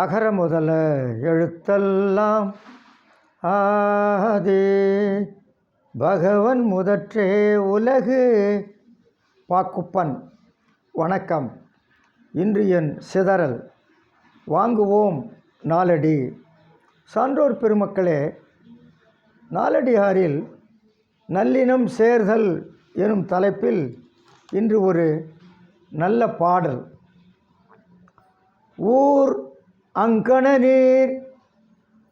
அகர முதல எழுத்தெல்லாம் ஆதி பகவன் முதற்றே உலகு. பாக்குப்பன். வணக்கம். இன்று என் சிதறல் வாங்குவோம் நாலடி. சான்றோர் பெருமக்களே, நாலடியாரில் நல்லினம் சேர்தல் எனும் தலைப்பில் இன்று ஒரு நல்ல பாடல். ஊர் அங்கண நீர்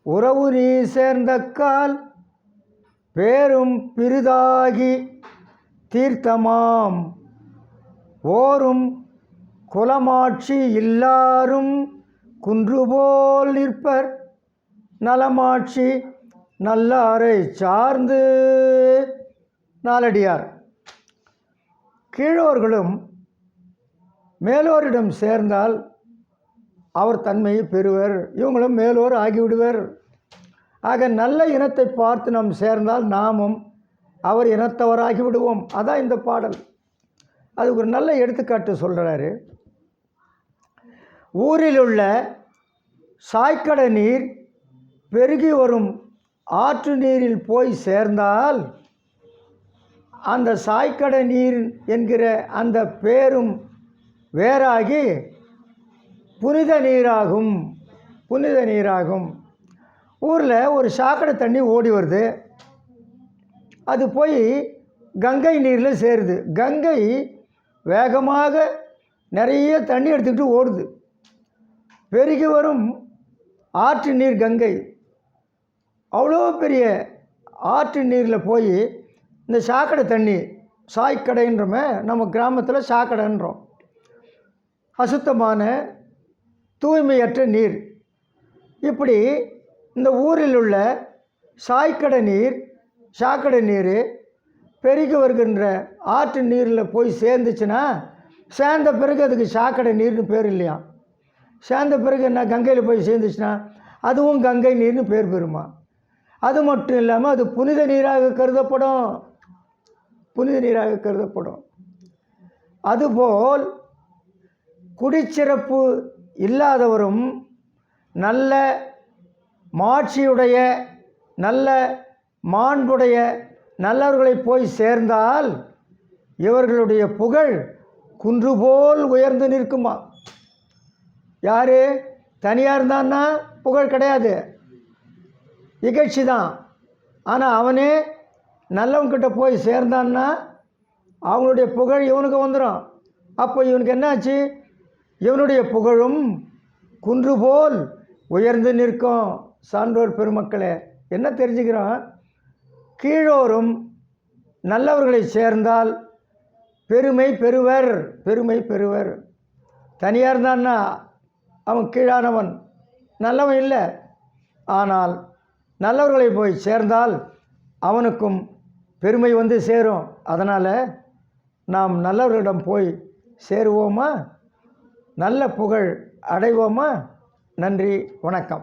உறவு நீர் சேர்ந்தக்கால் பேரும் பிரிதாகி தீர்த்தமாம் ஓரும் குலமாட்சி இல்லாரும் குன்றுபோல் நிற்பர் நலமாட்சி நல்லாரை சார்ந்து. நாலடியார். கீழோர்களும் மேலோரிடம் சேர்ந்தால் அவர் தன்மையை பெறுவர், இவங்களும் மேலோர் ஆகிவிடுவர். ஆக நல்ல இனத்தை பார்த்து நாம் சேர்ந்தால் நாமும் அவர் இனத்தவராகி விடுவோம். அதான் இந்த பாடல். அதுக்கு ஒரு நல்ல எடுத்துக்காட்டு சொல்கிறாரு. ஊரில் உள்ள சாய்க்கடை நீர் பெருகி வரும் ஆற்று நீரில் போய் சேர்ந்தால் அந்த சாய்க்கடை நீர் என்கிற அந்த பேரும் வேறாகி புனித நீராகும். புனித நீராகும். ஊரில் ஒரு சாக்கடை தண்ணி ஓடி வருது, அது போய் கங்கை நீரில் சேருது. கங்கை வேகமாக நிறைய தண்ணி எடுத்துக்கிட்டு ஓடுது. பெருகி வரும் ஆற்று நீர் கங்கை. அவ்வளோ பெரிய ஆற்று நீரில் போய் இந்த சாக்கடை தண்ணி, சாய்க்கடைன்றோமே, நம்ம கிராமத்தில் சாக்கடைன்றோம், அசுத்தமான தூய்மையற்ற நீர். இப்படி இந்த ஊரில் உள்ள சாய்க்கடை நீர், சாக்கடை நீர் பெருகி வருகின்ற ஆற்று நீரில் போய் சேர்ந்துச்சுன்னா, சேர்ந்த பிறகு அதுக்கு சாக்கடை நீர்னு பேர் இல்லையா. சேர்ந்த பிறகு என்ன, கங்கையில் போய் சேர்ந்துச்சுன்னா அதுவும் கங்கை நீர்னு பேர் பெறுமா. அது மட்டும் இல்லாமல் அது புனித நீராக கருதப்படும். புனித நீராக கருதப்படும். அதுபோல் குடிச்சிறப்பு இல்லாதவரும் நல்ல மாட்சியுடைய நல்ல மாண்புடைய நல்லவர்களை போய் சேர்ந்தால் இவர்களுடைய புகழ் குன்று போல் உயர்ந்து நிற்குமா. யார் தனியாக இருந்தான்னா புகழ் கிடையாது, இகழ்ச்சி தான். ஆனால் அவனே நல்லவங்கிட்ட போய் சேர்ந்தான்னா அவங்களுடைய புகழ் இவனுக்கு வந்துடும். அப்போ இவனுக்கு என்னாச்சு, இவனுடைய புகழும் குன்று போல் உயர்ந்து நிற்கும். சான்றோர் பெருமக்களே, என்ன தெரிஞ்சுக்கிறோம், கீழோரும் நல்லவர்களை சேர்ந்தால் பெருமை பெறுவர். பெருமை பெறுவர். தனியாக இருந்தான்னா அவன் கீழானவன், நல்லவன் இல்லை. ஆனால் நல்லவர்களை போய் சேர்ந்தால் அவனுக்கும் பெருமை வந்து சேரும். அதனால் நாம் நல்லவர்களிடம் போய் சேருவோமா, நல்ல புகழ் அடைவோமா. நன்றி, வணக்கம்.